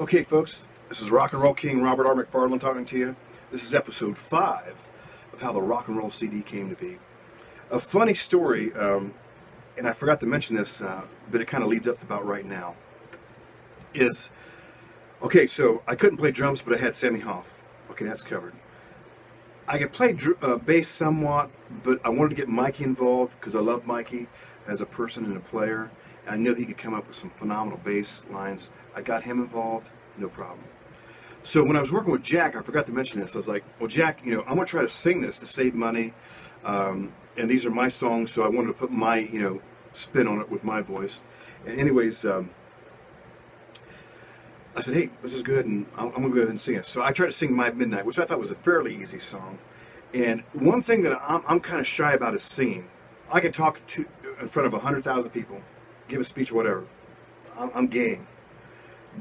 Okay, folks, this is Rock and Roll King Robert R. McFarland talking to you. This is episode 5 of how the rock and roll CD came to be. A funny story, and I forgot to mention this, but it kind of leads up to about right now, is, okay, so I couldn't play drums, but I had Sammy Hoff. Okay, that's covered. I could play bass somewhat, but I wanted to get Mikey involved because I love Mikey as a person and a player. And I knew he could come up with some phenomenal bass lines. I got him involved, no problem. So when I was working with Jack, I forgot to mention this. I was like, well, Jack, I'm going to try to sing this to save money. And these are my songs, so I wanted to put my, spin on it with my voice. And anyways, I said, hey, this is good, and I'm going to go ahead and sing it. So I tried to sing My Midnight, which I thought was a fairly easy song. And one thing that I'm kind of shy about is singing. I can talk in front of 100,000 people, give a speech, whatever. I'm game.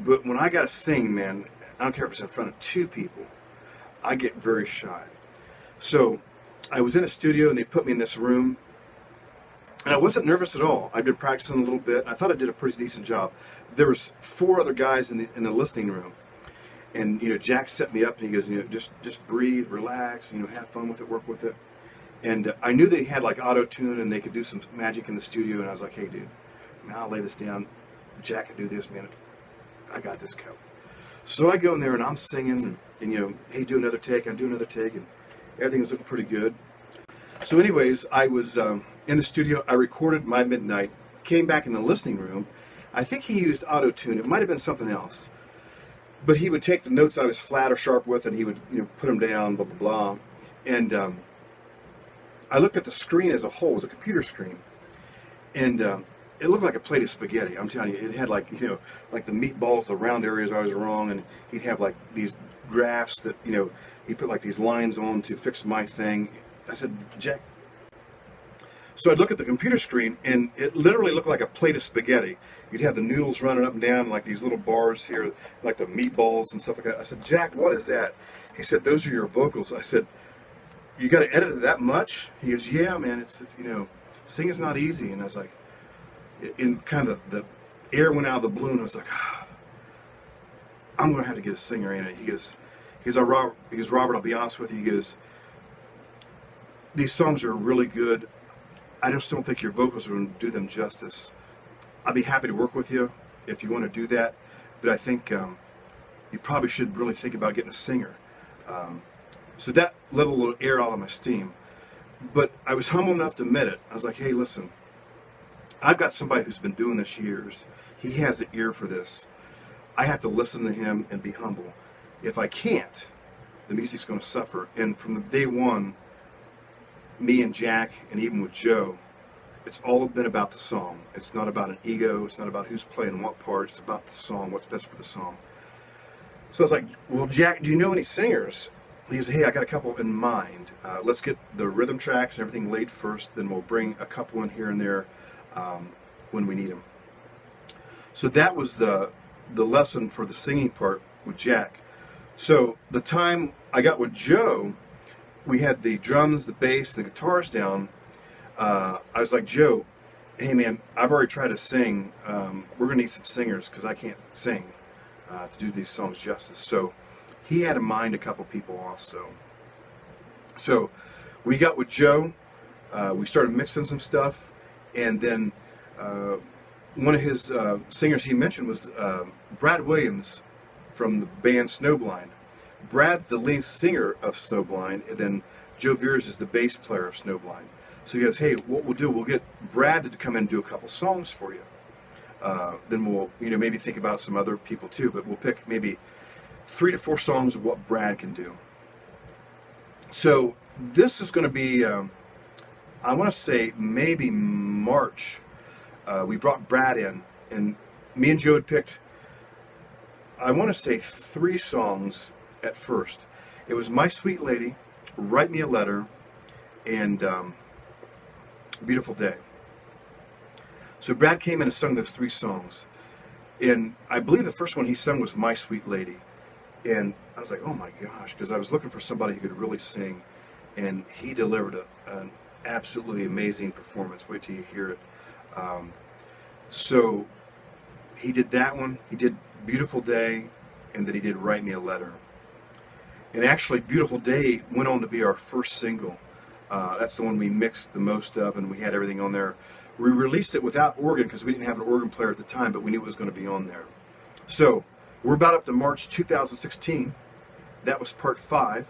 But when I got to sing, man, I don't care if it's in front of 2 people, I get very shy. So I was in a studio, and they put me in this room, and I wasn't nervous at all. I'd been practicing a little bit. I thought I did a pretty decent job. There was 4 other guys in the listening room, and Jack set me up, and he goes, just breathe, relax, have fun with it, work with it. And I knew they had like auto tune, and they could do some magic in the studio. And I was like, hey, dude, now I'll lay this down. Jack can do this, man. I got this covered. So I go in there and I'm singing, and hey, do another take. I do another take, and everything's looking pretty good. So anyways, I was in the studio. I recorded My Midnight, came back in the listening room. I think he used auto-tune. It might have been something else. But he would take the notes I was flat or sharp with, and he would put them down, blah, blah, blah. And I looked at the screen as a whole. It was a computer screen. And it looked like a plate of spaghetti. I'm telling you, it had like the meatballs, the round areas I was wrong, and he'd have like these graphs that, he put like these lines on to fix my thing. I said, Jack. So I'd look at the computer screen, and it literally looked like a plate of spaghetti. You'd have the noodles running up and down, like these little bars here, like the meatballs and stuff like that. I said, Jack, what is that? He said, those are your vocals. I said, you got to edit it that much? He goes, yeah, man, it's singing's not easy. And I was like, in kind of the air went out of the balloon. I was like, I'm going to have to get a singer in it. He goes, Robert, I'll be honest with you. He goes, these songs are really good. I just don't think your vocals are going to do them justice. I'd be happy to work with you if you want to do that, but I think you probably should really think about getting a singer. So that let a little air out of my steam. But I was humble enough to admit it. I was like, hey, listen, I've got somebody who's been doing this years. He has an ear for this. I have to listen to him and be humble. If I can't, the music's going to suffer. And from the day one, me and Jack, and even with Joe, it's all been about the song. It's not about an ego. It's not about who's playing what part. It's about the song, what's best for the song. So I was like, well, Jack, do you know any singers? He goes, hey, I got a couple in mind. Let's get the rhythm tracks and everything laid first, then we'll bring a couple in here and there when we need them. So that was the lesson for the singing part with Jack. So the time I got with Joe, we had the drums, the bass, the guitars down. I was like, Joe, hey man, I've already tried to sing. We're going to need some singers because I can't sing to do these songs justice. So he had in mind a couple people also. So we got with Joe. We started mixing some stuff. And then one of his singers he mentioned was Brad Williams from the band Snowblind. Brad's the lead singer of Snowblind, and then Joe Veers is the bass player of Snowblind. So he goes, hey, what we'll do, we'll get Brad to come in and do a couple songs for you. Then we'll, maybe think about some other people too, but we'll pick maybe 3 to 4 songs of what Brad can do. So this is going to be, I want to say maybe March. We brought Brad in, and me and Joe had picked, I want to say 3 songs at first. It was My Sweet Lady, Write Me a Letter, and Beautiful Day. So Brad came in and sung those 3 songs. And I believe the first one he sung was My Sweet Lady. And I was like, oh my gosh, because I was looking for somebody who could really sing. And he delivered an absolutely amazing performance. Wait till you hear it. So he did that one. He did Beautiful Day. and that he did write me a letter. And actually, Beautiful Day went on to be our first single. That's the one we mixed the most of, and we had everything on there. We released it without organ because we didn't have an organ player at the time, but we knew it was going to be on there. So, we're about up to March 2016. That was part 5.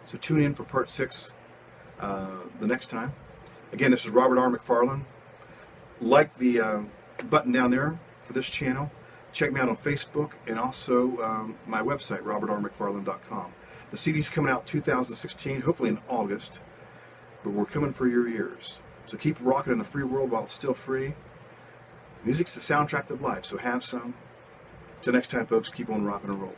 So tune in for part 6 the next time. Again, this is Robert R. McFarland. Like the button down there for this channel. Check me out on Facebook and also my website, robertrmcfarland.com. The CD's coming out 2016, hopefully in August, but we're coming for your ears. So keep rocking in the free world while it's still free. Music's the soundtrack of life, so have some. Till next time, folks, keep on rocking and rolling.